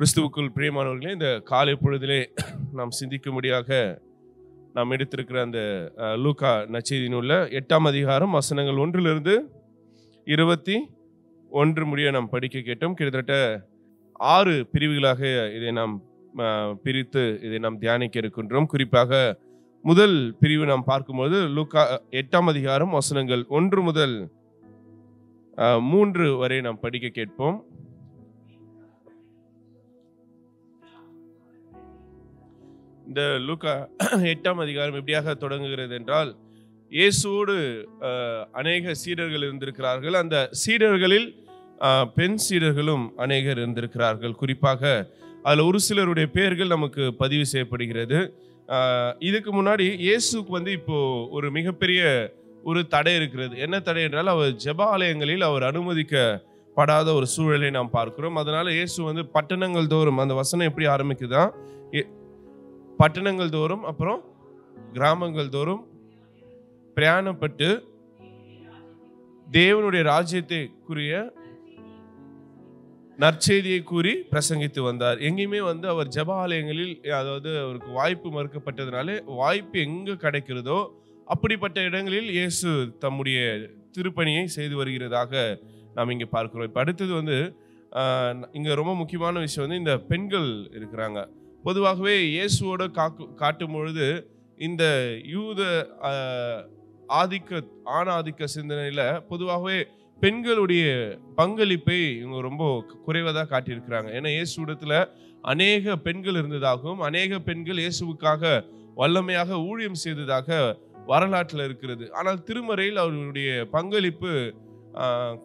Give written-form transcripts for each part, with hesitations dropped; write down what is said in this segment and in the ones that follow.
கிறிஸ்துவுக்குள் பிரியமானவர்களே, இந்த காலை பொழுதிலே நாம் சிந்திக்கும்படியாக நாம் எடுத்திருக்கிற அந்த லூக்கா நற்செய்தி நூல்ல 8ஆம் அதிகாரம் வசனங்கள் 1 21 முடிய நாம் படிக்க கேட்டோம். கிட்டத்தட்ட 6 பிரிவுகளாக இதை நாம் பிரித்து இதை நாம் தியானிக்க இருக்கின்றோம். குறிப்பாக முதல் பிரிவு நாம் பார்க்கும்போது லூக்கா 8ஆம் அதிகாரம் வசனங்கள் 1 முதல் 3 வரை நாம் படிக்க கேட்போம். இந்த லூக்கா 8ஆம் அதிகாரம் எப்படியாக தொடங்குகிறது என்றால், இயேசுவோடு அநேக சீடர்கள் இருந்திருக்கிறார்கள். அந்த சீடர்களில் பெண் சீடர்களும் அநேகர் இருந்திருக்கிறார்கள். குறிப்பாக அதில் ஒரு சிலருடைய பெயர்கள் நமக்கு பதிவு செய்யப்படுகிறது. இதுக்கு முன்னாடி இயேசுக்கு இப்போ ஒரு மிகப்பெரிய ஒரு தடை இருக்கிறது. என்ன தடை என்றால், அவர் ஜெப ஆலயங்களில் அவர் அனுமதிக்கப்படாத ஒரு சூழலை நாம் பார்க்கிறோம். அதனால இயேசு பட்டணங்கள் தோறும், அந்த வசனம் எப்படி ஆரம்பிக்குதா, பட்டணங்கள் தோறும் அப்புறம் கிராமங்கள் தோறும் பிரயாணப்பட்டு தேவனுடைய ராஜ்யத்தை கூறிய நற்செய்தியை கூறி பிரசங்கித்து வந்தார். எங்கேயுமே அவர் ஜெப ஆலயங்களில், அதாவது அவருக்கு வாய்ப்பு மறுக்கப்பட்டதுனால வாய்ப்பு எங்க கிடைக்கிறதோ அப்படிப்பட்ட இடங்களில் இயேசு தம்முடைய திருப்பணியை செய்து வருகிறதாக நாம் இங்கே பார்க்கிறோம். இப்போ அடுத்தது இங்க ரொம்ப முக்கியமான விஷயம் இந்த பெண்கள் இருக்கிறாங்க. பொதுவாகவே இயேசுவோட காட்டும் பொழுது இந்த யூத ஆணாதிக்க சிந்தனையில பொதுவாகவே பெண்களுடைய பங்களிப்பை இவங்க ரொம்ப குறைவதாக காட்டியிருக்கிறாங்க. ஏன்னா இயேசுடத்துல அநேக பெண்கள் இருந்ததாகவும் அநேக பெண்கள் இயேசுவுக்காக வல்லமையாக ஊழியம் செய்ததாக வரலாற்றில் இருக்கிறது. ஆனால் திருமறையில் அவர்களுடைய பங்களிப்பு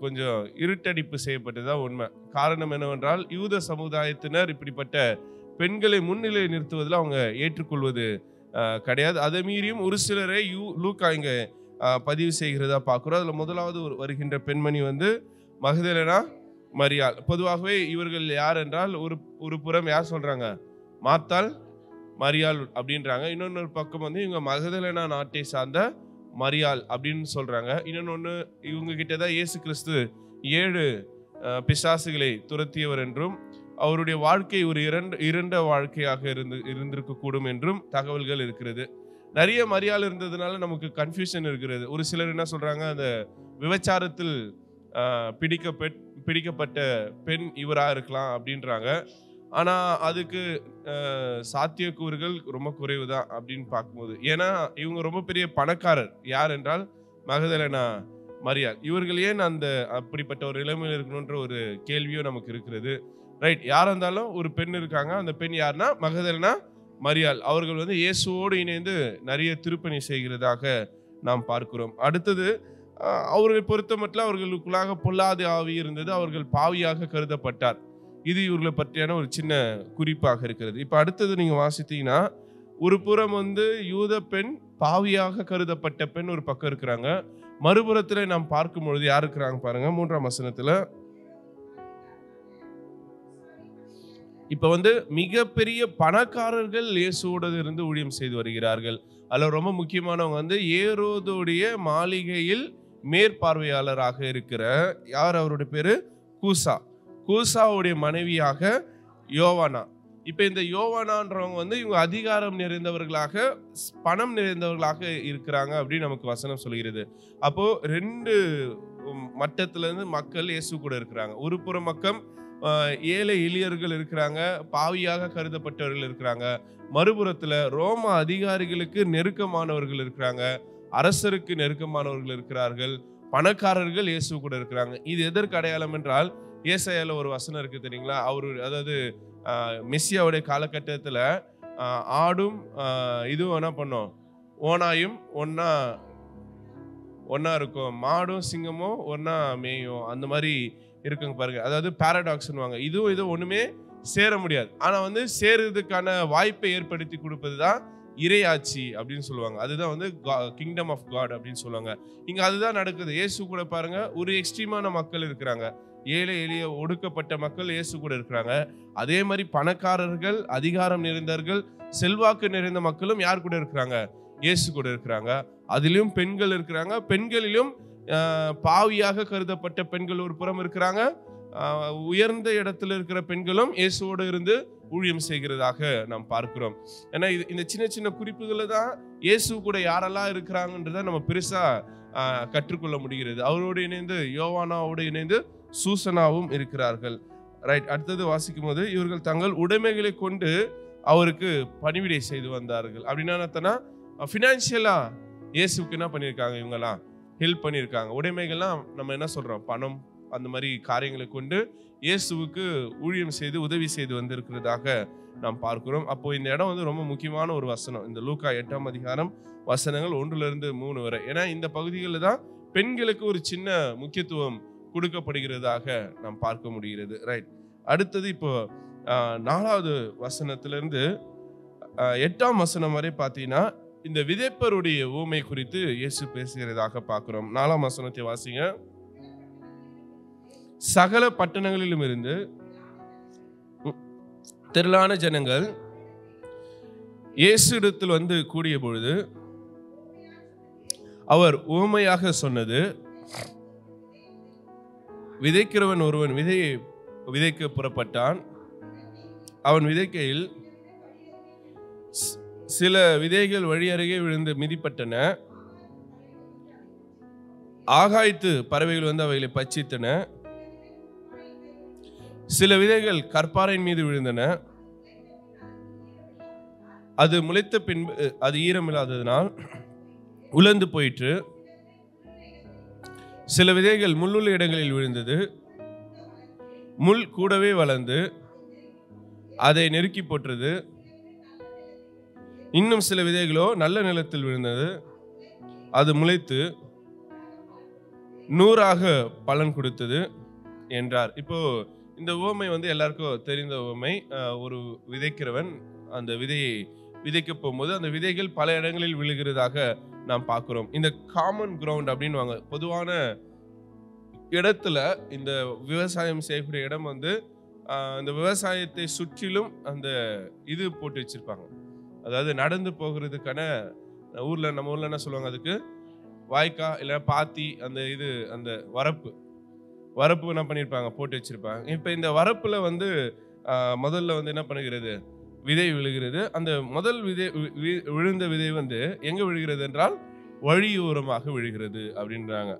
கொஞ்சம் இருட்டடிப்பு செய்யப்பட்டதுதான் உண்மை. காரணம் என்னவென்றால், யூத சமுதாயத்தினர் இப்படிப்பட்ட பெண்களை முன்னிலை நிறுத்துவதில் அவங்க ஏற்றுக்கொள்வது கிடையாது. அதை மீறியும் ஒரு சிலரை லூக்கா இங்க பதிவு செய்கிறதா பார்க்கிறோம். அதுல முதலாவது வருகின்ற பெண்மணி மகதலேனா மரியாள். பொதுவாகவே இவர்கள் யார் என்றால், ஒரு புறம் யார் சொல்றாங்க, மாத்தாள் மரியாள் அப்படின்றாங்க. இன்னொன்று பக்கம் இவங்க மகதலேனா நாட்டை சார்ந்த மரியாள் அப்படின்னு சொல்றாங்க. இன்னொன்னு, இவங்க கிட்டதான் இயேசு கிறிஸ்து 7 பிசாசுகளை துரத்தியவர் என்றும் அவருடைய வாழ்க்கை ஒரு இரண்ட வாழ்க்கையாக இருந்திருக்க கூடும் என்றும் தகவல்கள் இருக்கிறது. நிறைய மரியாள் இருந்ததுனால நமக்கு கன்ஃபியூஷன் இருக்கிறது. ஒரு சிலர் என்ன சொல்றாங்க, அந்த விபச்சாரத்தில் பிடிக்கப்பட்ட பெண் இவரா இருக்கலாம் அப்படின்றாங்க. ஆனா அதுக்கு சாத்தியக்கூறுகள் ரொம்ப குறைவுதான் அப்படின்னு பார்க்கும்போது. ஏன்னா இவங்க ரொம்ப பெரிய பணக்காரர். யார் என்றால் மகதலேனா மரியாள். இவர்கள் ஏன் அப்படிப்பட்ட ஒரு நிலைமையில் இருக்கணும்ன்ற ஒரு கேள்வியும் நமக்கு இருக்கிறது. ரைட், யாரா இருந்தாலும் ஒரு பெண் இருக்காங்க. அந்த பெண் யாருன்னா மகதலேனா மரியாள். அவர்கள் இயேசுவோடு இணைந்து நிறைய திருப்பணி செய்கிறதாக நாம் பார்க்கிறோம். அடுத்தது, அவர்களை பொறுத்த மட்டும் அவர்களுக்குள்ளாக பொல்லாத ஆவி இருந்தது. அவர்கள் பாவியாக கருதப்பட்டார். இது இவர்களை பற்றியான ஒரு சின்ன குறிப்பாக இருக்கிறது. இப்ப அடுத்தது நீங்க வாசித்தீங்கன்னா, ஒரு புறம் யூத பெண், பாவியாக கருதப்பட்ட பெண் ஒரு பக்கம் இருக்கிறாங்க. மறுபுறத்துல நாம் பார்க்கும் பொழுது யார் இருக்கிறாங்க பாருங்க, 3ஆம் வசனத்துல. இப்ப மிகப்பெரிய பணக்காரர்கள் இயேசுவோடு இருந்து ஊழியம் செய்து வருகிறார்கள். அதுல ரொம்ப முக்கியமானவங்க ஏரோதுடைய மாளிகையில் மேற்பார்வையாளராக இருக்கிற யார், அவருடைய பேரு கூசாவுடைய மனைவியாக யோவானா. இப்ப இந்த யோவானான்றவங்க இவங்க அதிகாரம் நிறைந்தவர்களாக, பணம் நிறைந்தவர்களாக இருக்கிறாங்க அப்படின்னு நமக்கு வசனம் சொல்கிறது. அப்போ 2 மட்டத்துல இருந்து மக்கள் இயேசு கூட இருக்கிறாங்க. ஒரு புற பக்கம் ஏழை எளியர்கள் இருக்கிறாங்க, பாவியாக கருதப்பட்டவர்கள் இருக்கிறாங்க. மறுபுறத்துல ரோம அதிகாரிகளுக்கு நெருக்கமானவர்கள் இருக்கிறாங்க, அரசருக்கு நெருக்கமானவர்கள் இருக்கிறார்கள், பணக்காரர்கள் இயேசு கூட இருக்கிறாங்க. இது எதற்கு அடையாளம் என்றால், ஏசாயால ஒரு வசனம் இருக்கு தெரியுங்களா, அதாவது மெஸ்ஸியாவுடைய காலகட்டத்துல ஆடும் இதுவும் என்ன பண்ணும், ஓனாயும் ஒன்னா இருக்கும், மாடும் சிங்கமும் ஒன்னா மேயும், அந்த மாதிரி இருக்குங்க பாருங்க. அதாவது பாரடாக்ஸ்னுவாங்க. இதுவும் ஒண்ணுமே சேர முடியாது. ஆனா சேருறதுக்கான வாய்ப்பை ஏற்படுத்தி கொடுப்பதுதான் இறையாட்சி அப்படின்னு சொல்லுவாங்க. அதுதான் கிங்டம் ஆஃப் காட் அப்படின்னு சொல்லுவாங்க. இங்க அதுதான் நடக்குது. இயேசு கூட பாருங்க, ஒரு எக்ஸ்ட்ரீமான மக்கள் இருக்கிறாங்க, ஏழை எளிய ஒடுக்கப்பட்ட மக்கள் இயேசு கூட இருக்கிறாங்க. அதே மாதிரி பணக்காரர்கள், அதிகாரம் நிறைந்தவர்கள், செல்வாக்கு நிறைந்த மக்களும் யார் கூட இருக்கிறாங்க, இயேசு கூட இருக்கிறாங்க. அதிலும் பெண்கள் இருக்கிறாங்க. பெண்களிலும் பாவியாக கருதப்பட்ட பெண்கள் ஒரு புறம் இருக்கிறாங்க, உயர்ந்த இடத்துல இருக்கிற பெண்களும் இயேசுவோடு இருந்து ஊழியம் செய்கிறதாக நாம் பார்க்கிறோம். ஏன்னா இந்த சின்ன சின்ன குறிப்புகளை தான் இயேசு கூட யாரெல்லாம் இருக்கிறாங்கன்றத நம்ம பெருசா கற்றுக்கொள்ள முடிகிறது. அவரோடு இணைந்து யோவானாவோடு இணைந்து சூசனாவும் இருக்கிறார்கள். ரைட். அடுத்தது வாசிக்கும் போது இவர்கள் தங்கள் உடைமைகளை கொண்டு அவருக்கு பணிவிடை செய்து வந்தார்கள். அப்படின்னா ஃபினான்ஷியலா இயேசுக்கு என்ன பண்ணியிருக்காங்க, இவங்கெல்லாம் ஹெல்ப் பண்ணியிருக்காங்க. உடைமைகள்லாம் நம்ம என்ன சொல்றோம், பணம் அந்த மாதிரி காரியங்களை கொண்டு இயேசுவுக்கு ஊழியம் செய்து உதவி செய்து வந்திருக்கிறதாக நாம் பார்க்கிறோம். அப்போ இந்த இடம் வந்து ரொம்ப முக்கியமான ஒரு வசனம், இந்த லூக்கா 8ஆம் அதிகாரம் வசனங்கள் 1-3 வரை. ஏன்னா இந்த பகுதிகளில் தான் பெண்களுக்கு ஒரு சின்ன முக்கியத்துவம் கொடுக்கப்படுகிறதாக நாம் பார்க்க முடிகிறது. ரைட். அடுத்தது இப்போ 4வது வசனத்திலிருந்து 8ஆம் வசனம் வரை பார்த்தீங்கன்னா இந்த விதைப்பருடைய ஊமை குறித்து இயேசு பேசுகிறதாக பார்க்கிறோம். 4ஆம் வசனத்தை வாசிங்க. சகல பட்டணங்களிலும் இருந்து திரளான ஜனங்கள் இயேசு இடத்தில் வந்து கூடிய பொழுது அவர் ஊமையாக சொன்னது, விதைக்கிறவன் ஒருவன் விதையை விதைக்க புறப்பட்டான். அவன் விதைக்கையில் சில விதைகள் வழி அருகே விழுந்து மிதிப்பட்டன. ஆகாயத்து பறவைகள் வந்து அவைகளை பட்சித்தன. சில விதைகள் கற்பாறையின் மீது விழுந்தன. அது முளைத்த பின்பு அது ஈரமில்லாததினால் உலர்ந்து போயிற்று. சில விதைகள் முள்ளுள்ள இடங்களில் விழுந்தது. முள் கூடவே வளர்ந்து அதை நெருக்கி போட்டது. இன்னும் சில விதைகளோ நல்ல நிலத்தில் விழுந்தது. அது முளைத்து 100ஆக பலன் கொடுத்தது என்றார். இப்போ இந்த உவமை வந்து எல்லாருக்கும் தெரிந்த உவமை. ஒரு விதைக்கிறவன் அந்த விதையை விதைக்க போகும்போது அந்த விதைகள் பல இடங்களில் விழுகிறதாக நாம் பார்க்கிறோம். இந்த காமன் கிரவுண்ட் அப்படின்னு பொதுவான இடத்துல இந்த விவசாயம் செய்யக்கூடிய இடம் வந்து இந்த விவசாயத்தை சுற்றிலும் அந்த இது போட்டு வச்சிருப்பாங்க. அதாவது நடந்து போகிறதுக்கான நம்ம ஊர்ல என்ன சொல்லுவாங்க, அதுக்கு வாய்க்கா இல்ல பாத்தி, அந்த இது அந்த வரப்பு என்ன பண்ணிருப்பாங்க, போட்டு வச்சிருப்பாங்க. இப்ப இந்த வரப்புல வந்து முதல்ல வந்து என்ன பண்ணுகிறது, விதை விழுகிறது. அந்த முதல் விதை விழுந்த விதை வந்து எங்க விழுகிறது என்றால் வழியோரமாக விழுகிறது அப்படின்றாங்க.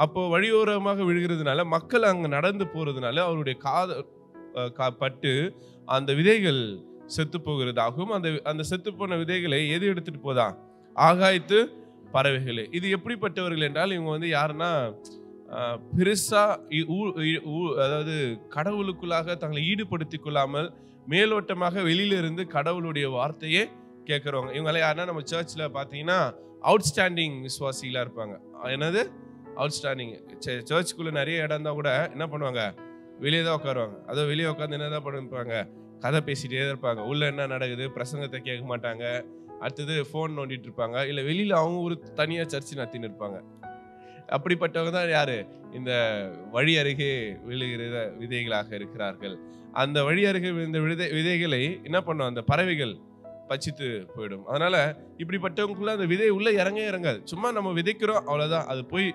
அப்போ வழியோரமாக விழுகிறதுனால மக்கள் அங்க நடந்து போறதுனால அவருடைய பட்டு அந்த விதைகள் செத்து போகிறதாகவும் அந்த செத்து போன விதைகளை எது எடுத்துட்டு போதா, ஆகாயத்து பறவைகளே. இது எப்படிப்பட்டவர்கள் என்றால் இவங்க வந்து யாருன்னா பெருசா அதாவது கடவுளுக்குள்ளாக தங்களை ஈடுபடுத்திக் கொள்ளாமல் மேலோட்டமாக வெளியில இருந்து கடவுளுடைய வார்த்தையே கேட்கறவங்க. இவங்களாம் யாருன்னா நம்ம சர்ச்ல பாத்தீங்கன்னா அவுட்ஸ்டாண்டிங் விசுவாசிகளா இருப்பாங்க. என்னது அவுட்ஸ்டாண்டிங்? சர்ச்சுக்குள்ள நிறைய இடம் தான் கூட என்ன பண்ணுவாங்க, வெளியே தான் உட்காருவாங்க. அதோ வெளியே உட்காந்து என்னதான் பண்ணிருப்பாங்க, கதை பேசிட்டே தான் இருப்பாங்க. உள்ள என்ன நடக்குது பிரசங்கத்தை கேட்க மாட்டாங்க. அடுத்தது ஃபோன் நோண்டிட்டு இருப்பாங்க. இல்லை வெளியில அவங்க ஒரு தனியா சர்ச்சு நடத்தின்னு இருப்பாங்க. அப்படிப்பட்டவங்க தான் யாரு, இந்த வழி அருகே விழுகிற விதைகளாக இருக்கிறார்கள். அந்த வழி அருகே விழுந்த விதைகளை என்ன பண்ணும், அந்த பறவைகள் பச்சித்து போயிடும். அதனால இப்படிப்பட்டவங்களுக்குள்ள அந்த விதை உள்ள இறங்காது. சும்மா நம்ம விதைக்கிறோம் அவ்வளவுதான். அது போய்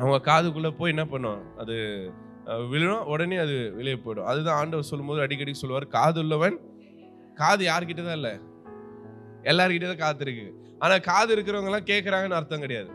அவங்க காதுக்குள்ள போய் என்ன பண்ணும், அது விழும், உடனே அது வெளியே போயிடும். அதுதான் ஆண்டவர் சொல்லும்போது அடிக்கடி சொல்லுவார், காது உள்ளவன், காது யார்கிட்டதான் இல்லை, எல்லார்கிட்ட தான் காது இருக்கு. ஆனா காது இருக்கிறவங்க எல்லாம் கேட்கறாங்கன்னு அர்த்தம் கிடையாது.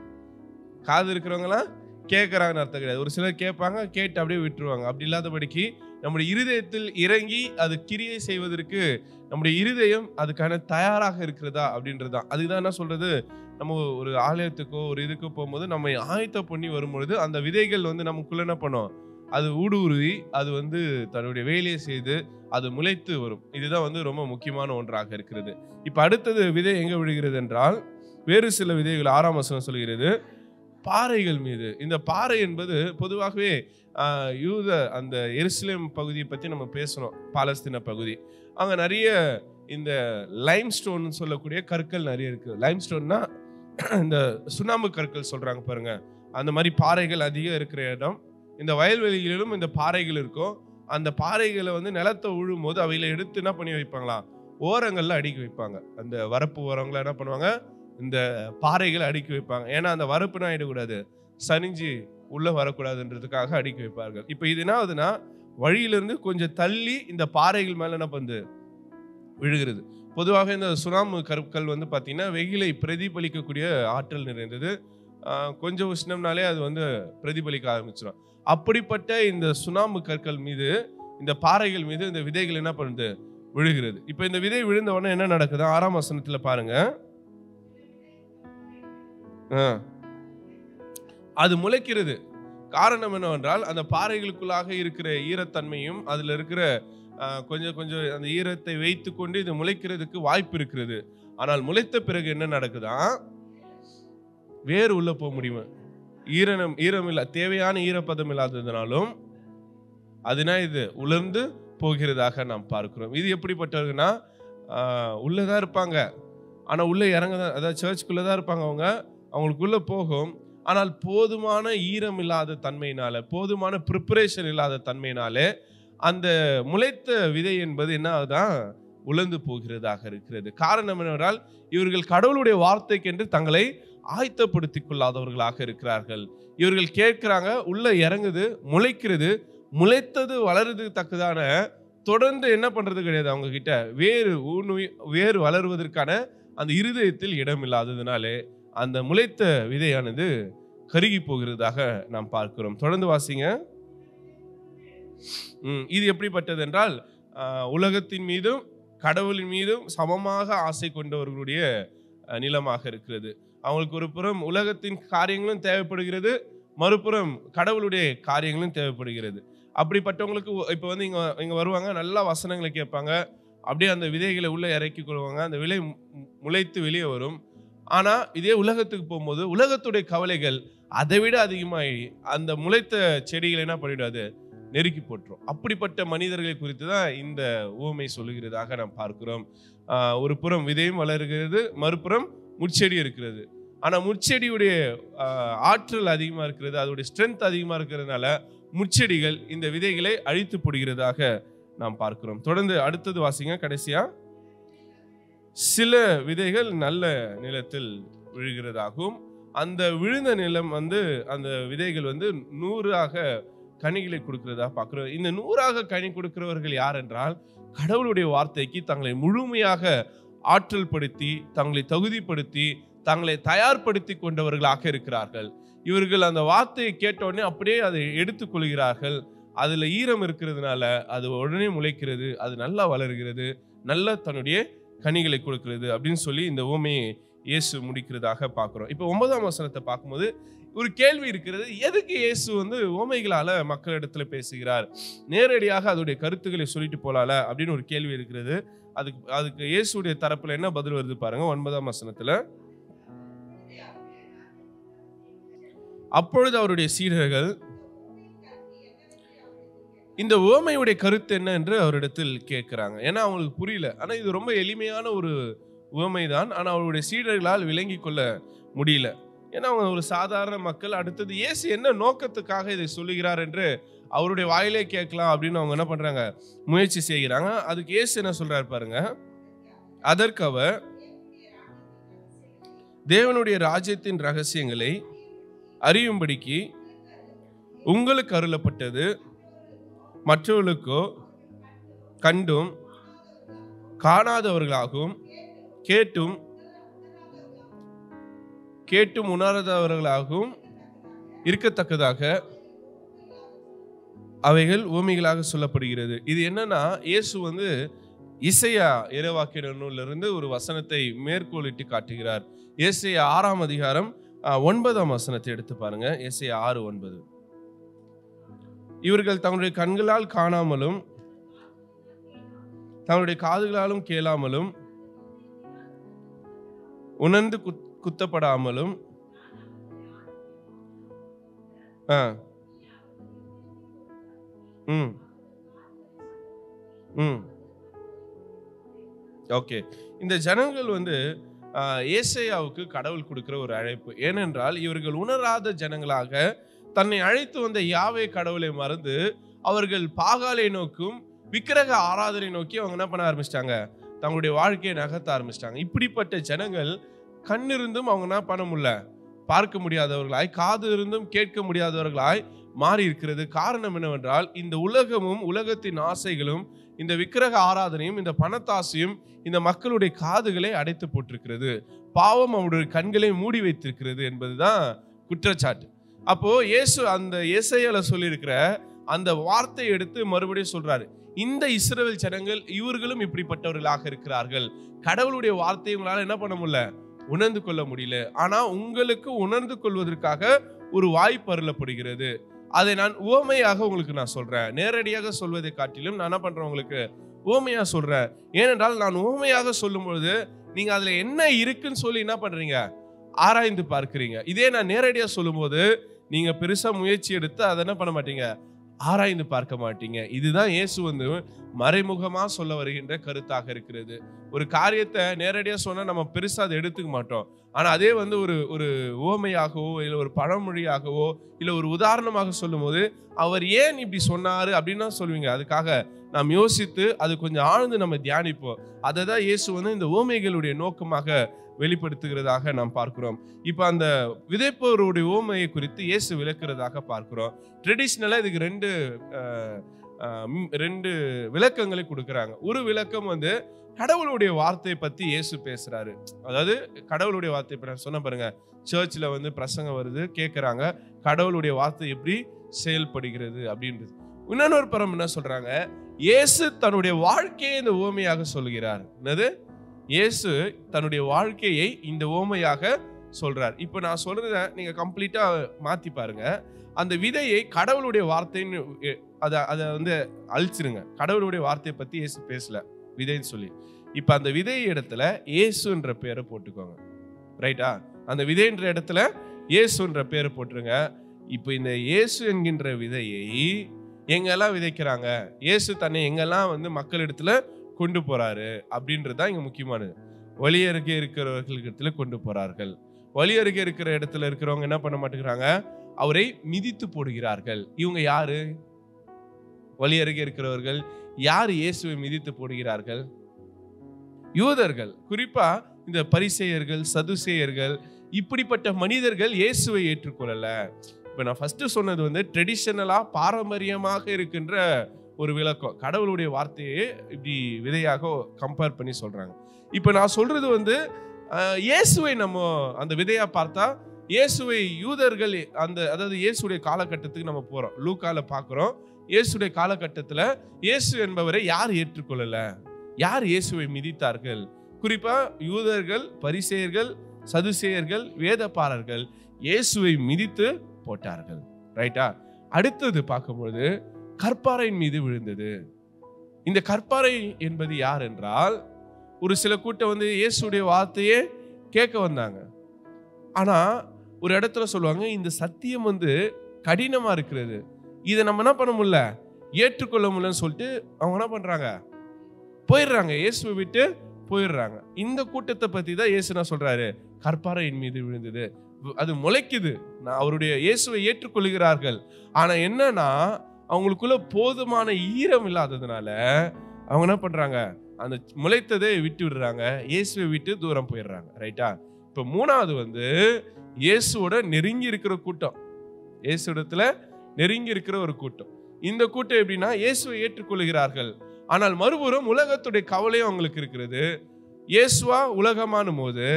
காது இருக்கிறவங்க எல்லாம் கேட்கறாங்கன்னு அர்த்தம் கிடையாது. ஒரு சிலர் கேட்பாங்க, கேட்டு அப்படியே விட்டுருவாங்க. அப்படி இல்லாதபடிக்கு நம்முடைய இருதயத்தில் இறங்கி அது கிரியை செய்வதற்கு நம்முடைய இருதயம் அதுக்கான தயாராக இருக்கிறதா அப்படின்றதுதான். அதுதான் என்ன சொல்றது, நம்ம ஒரு ஆலயத்துக்கோ ஒரு இதுக்கோ போகும்போது நம்ம ஆயத்தம் பண்ணி வரும்பொழுது அந்த விதைகள் வந்து நமக்குள்ள என்ன பண்ணும், அது ஊடுருவி அது வந்து தன்னுடைய வேலையை செய்து அது முளைத்து வரும். இதுதான் வந்து ரொம்ப முக்கியமான ஒன்றாக இருக்கிறது. இப்ப அடுத்தது விதை எங்க விழுகிறது என்றால் வேறு சில விதைகள் 6ஆம் வசனம் சொல்கிறது, பாறைகள் மீது. இந்த பாறை என்பது பொதுவாகவே யூத அந்த எருசலேம் பகுதியை பத்தி நம்ம பேசணும். பாலஸ்தீன பகுதி, அங்க நிறைய இந்த லைம் ஸ்டோன் சொல்லக்கூடிய கற்கள் நிறைய இருக்கு. லைம் ஸ்டோன்னா இந்த சுண்ணாம்பு கற்கள் சொல்றாங்க பாருங்க, அந்த மாதிரி பாறைகள் அதிகம் இருக்கிற இடம். இந்த வயல்வெளிகளிலும் இந்த பாறைகள் இருக்கும். அந்த பாறைகளை வந்து நிலத்தை உழும் போது அவையில எடுத்து என்ன பண்ணி வைப்பாங்களா, ஓரங்கள்ல அடுக்கி வைப்பாங்க. அந்த வரப்பு ஓரங்களை என்ன பண்ணுவாங்க, இந்த பாறைகளை அடுக்கி வைப்பாங்க. ஏன்னா அந்த வரப்புனா ஆயிடக்கூடாது, சனிஞ்சு உள்ள வரக்கூடாதுன்றதுக்காக அடுக்கி வைப்பார்கள். இப்ப இது என்ன ஆகுதுன்னா, வழியிலிருந்து கொஞ்சம் தள்ளி இந்த பாறைகள் மேல என்ன பண்ணுது, விழுகிறது. பொதுவாக இந்த சுனாமி கற்கள் வந்து பார்த்தீங்கன்னா வெயிலை பிரதிபலிக்கக்கூடிய ஆற்றல் நிறைந்தது. கொஞ்சம் உஷ்ணம்னாலே அது வந்து பிரதிபலிக்க ஆரம்பிச்சிடும். அப்படிப்பட்ட இந்த சுனாமி கற்கள் மீது, இந்த பாறைகள் மீது இந்த விதைகள் என்ன பண்ணுது, விழுகிறது. இப்ப இந்த விதை விழுந்த உடனே என்ன நடக்குது? 6ஆம் வசனத்துல பாருங்க. அது முளைக்கிறது. காரணம் என்னவென்றால், அந்த பாறைகளுக்குள்ளாக இருக்கிற ஈரத்தன்மையும் அதுல இருக்கிற கொஞ்சம் கொஞ்சம் அந்த ஈரத்தை வைத்துக்கொண்டு இது முளைக்கிறதுக்கு வாய்ப்பு இருக்கிறது. ஆனால் முளைத்த பிறகு என்ன நடக்குதா, வேறு உள்ள போக முடியுமா? ஈரம் இல்ல, தேவையான ஈரப்பதம் இல்லாததுனாலும் அதுனா இது உலர்ந்து போகிறதாக நாம் பார்க்கிறோம். இது எப்படிப்பட்டவர்கள்னா, உள்ளதான் இருப்பாங்க, ஆனா உள்ள இறங்கதான், அதாவது சர்ச்சுக்குள்ளதான் இருப்பாங்க. அவங்களுக்குள்ள போகும், ஆனால் போதுமான ஈரம் இல்லாத தன்மையினால, போதுமான ப்ரிப்பரேஷன் இல்லாத தன்மையினாலே அந்த முளைத்த விதை என்பது என்ன ஆகுதான், உலர்ந்து போகிறதாக இருக்கிறது. காரணம் என்னவென்றால், இவர்கள் கடவுளுடைய வார்த்தைக்கென்று தங்களை ஆயத்தப்படுத்திக் கொள்ளாதவர்களாக இருக்கிறார்கள். இவர்கள் கேட்கிறாங்க, உள்ள இறங்குது, முளைக்கிறது, முளைத்தது வளருது தக்கதான தொடர்ந்து என்ன பண்றது கிடையாது. அவங்க கிட்ட வேறு வளருவதற்கான அந்த இருதயத்தில் இடம் இல்லாததுனாலே அந்த முளைத்த விதையானது கருகி போகிறதாக நாம் பார்க்கிறோம். தொடர்ந்து வாசிங்க. இது எப்படிப்பட்டது என்றால், உலகத்தின் மீதும் கடவுளின் மீதும் சமமாக ஆசை கொண்டவர்களுடைய நிலமாக இருக்கிறது. அவங்களுக்கு ஒரு புறம் உலகத்தின் காரியங்களும் தேவைப்படுகிறது, மறுபுறம் கடவுளுடைய காரியங்களும் தேவைப்படுகிறது. அப்படிப்பட்டவங்களுக்கு இப்ப வந்து இங்க வருவாங்க, நல்லா வசனங்களை கேட்பாங்க, அப்படியே அந்த விதைகளை உள்ள இறக்கி கொள்வாங்க, அந்த விலை முளைத்து வெளியே வரும். ஆனா இதே உலகத்துக்கு போகும்போது உலகத்துடைய கவலைகள் அதை விட அதிகமாகி அந்த முளைத்த செடிகளை என்ன பண்ணிடாது, நெருக்கி போட்டுரும். அப்படிப்பட்ட மனிதர்களை குறித்து தான் இந்த உவமை சொல்லுகிறதாக நாம் பார்க்கிறோம். ஒரு புறம் விதையும் வளர்கிறது, மறுபுறம் முட்செடி இருக்கிறது. ஆனா முட்செடியுடைய ஆற்றல் அதிகமா இருக்கிறது, அதோடைய ஸ்ட்ரென்த் அதிகமா இருக்கிறதுனால முட்செடிகள் இந்த விதைகளை அழித்து போடுகிறதாக நாம் பார்க்கிறோம். தொடர்ந்து அடுத்தது வாசிங்க. கடைசியா, சில விதைகள் நல்ல நிலத்தில் விழுகிறதாகவும், அந்த விழுந்த நிலம் வந்து அந்த விதைகள் வந்து 100ஆக கனிகளை கொடுக்கிறதா பார்க்கிறோம். இந்த 100ஆக கனி கொடுக்கிறவர்கள் யார் என்றால், கடவுளுடைய வார்த்தைக்கு தங்களை முழுமையாக ஆற்றல் படுத்தி, தங்களை தகுதிப்படுத்தி, தங்களை தயார்படுத்தி கொண்டவர்களாக இருக்கிறார்கள். இவர்கள் அந்த வார்த்தையை கேட்ட உடனே அப்படியே அதை எடுத்துக்கொள்கிறார்கள். அதுல ஈரம் இருக்கிறதுனால அது உடனே முளைக்கிறது, அது நல்லா வளர்கிறது, நல்லா தன்னுடைய கனிகளை கொடுக்கிறது அப்படின்னு சொல்லி இந்த உவமையை இயேசு முடிக்கிறதாக பார்க்கிறோம். இப்போ 9ஆம் வசனத்தை பார்க்கும்போது ஒரு கேள்வி இருக்கிறது. எதுக்கு இயேசு வந்து உவமைகளால மக்களிடத்துல பேசுகிறார், நேரடியாக அதோடைய கருத்துக்களை சொல்லிட்டு போலால அப்படின்னு ஒரு கேள்வி இருக்கிறது. அதுக்கு இயேசுடைய தரப்புல என்ன பதில் வருது பாருங்க. 9ஆம் வசனத்துல, அப்பொழுது அவருடைய சீடர்கள் இந்த உவமையுடைய கருத்து என்ன என்று அவரிடத்தில் கேட்கிறாங்க. ஏன்னா அவங்களுக்கு புரியல. ஆனா இது ரொம்ப எளிமையான ஒரு உவமைதான். ஆனா அவருடைய சீடர்களால் விளங்கி கொள்ள முடியல. ஏன்னா அவங்க ஒரு சாதாரண மக்கள். அடுத்தது இயேசு என்ன நோக்கத்துக்காக இதை சொல்லுகிறார் என்று அவருடைய வாயிலே கேட்கலாம் அப்படின்னு அவங்க என்ன பண்றாங்க, முயற்சி செய்கிறாங்க. அதுக்கு இயேசு என்ன சொல்றாரு பாருங்க. அதற்கு அவர், தேவனுடைய ராஜ்யத்தின் ரகசியங்களை அறியும்படிக்கு உங்களுக்கு அருளப்பட்டது, மற்றவர்களுக்கோ கண்டும் காணாதவர்களாகவும் கேட்டும் உணராதவர்களாகவும் இருக்கத்தக்கதாக அவைகள் உவமைகளாக சொல்லப்படுகிறது. இது என்னன்னா, இயேசு வந்து இசையா இறைவாக்கினர் நூலிலிருந்து ஒரு வசனத்தை மேற்கோளிட்டு காட்டுகிறார். ஏசாயா 6ஆம் அதிகாரம் 9ஆம் வசனத்தை எடுத்து பாருங்க. ஏசாயா 6:9. இவர்கள் தங்களுடைய கண்களால் காணாமலும் தங்களுடைய காதுகளாலும் கேளாமலும் உணர்ந்து குத்தப்படாமலும் ஓகே. இந்த ஜனங்கள் வந்து ஏசாயாவுக்கு கடவுள் கொடுக்கிற ஒரு அழைப்பு. ஏனென்றால் இவர்கள் உணராத ஜனங்களாக தன்னை அழைத்து வந்த யாவே கடவுளை மறந்து அவர்கள் பாகாலை நோக்கும் விக்கிரக ஆராதனை நோக்கி அவங்க என்ன பண்ண ஆரம்பிச்சிட்டாங்க, தங்களுடைய வாழ்க்கையை நகர்த்த ஆரம்பிச்சிட்டாங்க. இப்படிப்பட்ட ஜனங்கள் கண்ணிருந்தும் அவங்க என்ன பண்ண முடியல, பார்க்க முடியாதவர்களாய், காது இருந்தும் கேட்க முடியாதவர்களாய் மாறி இருக்கிறது. காரணம் என்னவென்றால், இந்த உலகமும் உலகத்தின் ஆசைகளும் இந்த விக்கிரக ஆராதனையும் இந்த பணத்தாசையும் இந்த மக்களுடைய காதுகளை அடைத்து போட்டிருக்கிறது. பாவம் அவருடைய கண்களை மூடி வைத்திருக்கிறது என்பதுதான் குற்றச்சாட்டு. அப்போ இயேசு அந்த ஏசாயால சொல்லியிருக்கிற அந்த வார்த்தையை எடுத்து மறுபடியும் சொல்றாரு. இந்த இஸ்ரவேல் ஜனங்கள் இவர்களும் இப்படிப்பட்டவர்களாக இருக்கிறார்கள். கடவுளுடைய வார்த்தையை உங்களால என்ன பண்ண முடியல, உணர்ந்து கொள்ள முடியல. ஆனா உங்களுக்கு உணர்ந்து கொள்வதற்காக ஒரு வாய்ப்பு அருளப்படுகிறது. அதை நான் உவமையாக உங்களுக்கு நான் சொல்றேன். நேரடியாக சொல்வதை காட்டிலும் நான் என்ன பண்றேன், உங்களுக்கு உவமையா சொல்றேன். ஏனென்றால் நான் உவமையாக சொல்லும் பொழுது நீங்க அதுல என்ன இருக்குன்னு சொல்லி என்ன பண்றீங்க, ஆராய்ந்து பார்க்கிறீங்க. இதே நான் நேரடியா சொல்லும் போது நீங்க பெருசா முயற்சி எடுத்து அதை என்ன பண்ண மாட்டீங்க, ஆராய்ந்து பார்க்க மாட்டீங்க. இதுதான் இயேசு வந்து மறைமுகமா சொல்ல வருகின்ற கருத்தாக இருக்கிறது. ஒரு காரியத்தை நேரடியா சொன்னா நம்ம பெருசா அதை எடுத்துக்க மாட்டோம். ஆனா அதே வந்து ஒரு உவமையாகவோ இல்ல ஒரு பழமொழியாகவோ இல்ல ஒரு உதாரணமாக சொல்லும் போது அவர் ஏன் இப்படி சொன்னாரு அப்படின்னு சொல்லுவீங்க. அதுக்காக நாம் யோசித்து அது கொஞ்சம் ஆழ்ந்து நம்ம தியானிப்போம். அதை தான் இயேசு வந்து இந்த உவமைகளுடைய நோக்கமாக வெளிப்படுத்துகிறதாக நாம் பார்க்கிறோம். இப்ப அந்த விதைப்பவருடைய உவமையை குறித்து இயேசு விளக்குறதாக பார்க்கிறோம். ட்ரெடிஷ்னலா இதுக்கு ரெண்டு விளக்கங்களை கொடுக்கறாங்க. ஒரு விளக்கம் வந்து கடவுளுடைய வார்த்தையை பத்தி இயேசு பேசுறாரு. அதாவது கடவுளுடைய வார்த்தை இப்ப நான் சொன்ன பாருங்க, சர்ச்ல வந்து பிரசங்கம் வருது, கேட்கறாங்க கடவுளுடைய வார்த்தை எப்படி செயல்படுகிறது அப்படின்றது. இன்னொரு புறம் என்ன சொல்றாங்க, இயேசு தன்னுடைய வாழ்க்கையை இந்த உவமையாக சொல்கிறார். என்னது, இயேசு தன்னுடைய வாழ்க்கையை இந்த உவமையாக சொல்றார். இப்ப நான் சொல்றத நீங்க கம்ப்ளீட்டா மாத்தி பாருங்க. அந்த விதையை கடவுளுடைய வார்த்தைன்னு அதை வந்து அழிச்சிருங்க. கடவுளுடைய வார்த்தையை பத்தி இயேசு பேசல, விதைன்னு சொல்லி. இப்ப அந்த விதை இடத்துல இயேசுன்ற பேரை போட்டுக்கோங்க. ரைட்டா? அந்த விதைன்ற இடத்துல இயேசுன்ற பேரை போட்டுருங்க. இப்ப இந்த இயேசு என்கின்ற விதையை எங்கெல்லாம் விதைக்கிறாங்க, இயேசு தன்னை எங்கெல்லாம் வந்து மக்கள் இடத்துல கொண்டு போறாரு அப்படின்றதுதான் இங்க முக்கியமானது. வழி அருகே இருக்கிறவர்கள் இடத்துல கொண்டு போறார்கள். வழி அருகே இருக்கிற இடத்துல இருக்கிறவங்க என்ன பண்ண மாட்டேங்கிறாங்க, அவரை மிதித்து போடுகிறார்கள். இவங்க யாரு? வழி அருகே இருக்கிறவர்கள் யார் இயேசுவை மிதித்து போடுகிறார்கள்? யூதர்கள். குறிப்பா இந்த பரிசேயர்கள், சதுசேயர்கள், இப்படிப்பட்ட மனிதர்கள் இயேசுவை ஏற்றுக்கொள்ளல. இப்ப நான் ஃபர்ஸ்ட் சொன்னது வந்து ட்ரெடிஷனலா பாரம்பரியமாக இருக்கின்ற ஒரு விளக்கம். கடவுளுடைய வார்த்தையை இப்படி விதையாக கம்பேர் பண்ணி சொல்றாங்க. இப்ப நான் சொல்றது வந்து இயேசுவை நம்ம அந்த விதையா பார்த்தா, இயேசுவை யூதர்கள் அதாவது இயேசுடைய காலகட்டத்துக்கு நம்ம போறோம். லூக்கால பார்க்கிறோம். இயேசுடைய காலகட்டத்துல இயேசு என்பவரை யார் ஏற்றுக்கொள்ளல, யார் இயேசுவை மிதித்தார்கள்? குறிப்பா யூதர்கள், பரிசேயர்கள், சதுசேயர்கள், வேதபாரர்கள் இயேசுவை மிதித்து போட்டார்கள். ரைட்டா? அடுத்தது பார்க்கும்போது கற்பாறையின் மீது விழுந்தது. இந்த கற்பாறை என்பது யார் என்றால், ஒரு சில கூட்டம் வந்து இயேசுடைய வார்த்தையே கேட்க வந்தாங்க. ஆனா ஒரு இடத்துல சொல்லுவாங்க, இந்த சத்தியம் வந்து கடினமா இருக்கிறது, இதை நம்ம என்ன பண்ண முடியல, ஏற்றுக்கொள்ள முடியலன்னு சொல்லிட்டு அவங்க என்ன பண்றாங்க, போயிடுறாங்க, இயேசுவை விட்டு போயிடுறாங்க. இந்த கூட்டத்தை பத்தி தான் இயேசு என்ன சொல்றாரு, கற்பாறையின் மீது விழுந்தது. அது முளைக்குது. நான் அவருடைய இயேசுவை ஏற்றுக்கொள்கிறார்கள். ஆனா என்னன்னா, அவங்களுக்குள்ள போதுமான ஈரம் இல்லாததுனால அவங்க என்ன பண்றாங்க, அந்த முளைத்ததை விட்டு விடுறாங்க, இயேசுவை விட்டு தூரம் போயிடுறாங்க. ரைட்டா? இப்ப மூணாவது வந்து இயேசுவோட நெருங்கி இருக்கிற கூட்டம், இயேசுடத்துல நெருங்கி இருக்கிற ஒரு கூட்டம். இந்த கூட்டம் எப்படின்னா, இயேசுவை ஏற்றுக்கொள்கிறார்கள், ஆனால் மறுபுறம் உலகத்துடைய கவலையும் அவங்களுக்கு இருக்கிறது. இயேசுவா உலகமான போது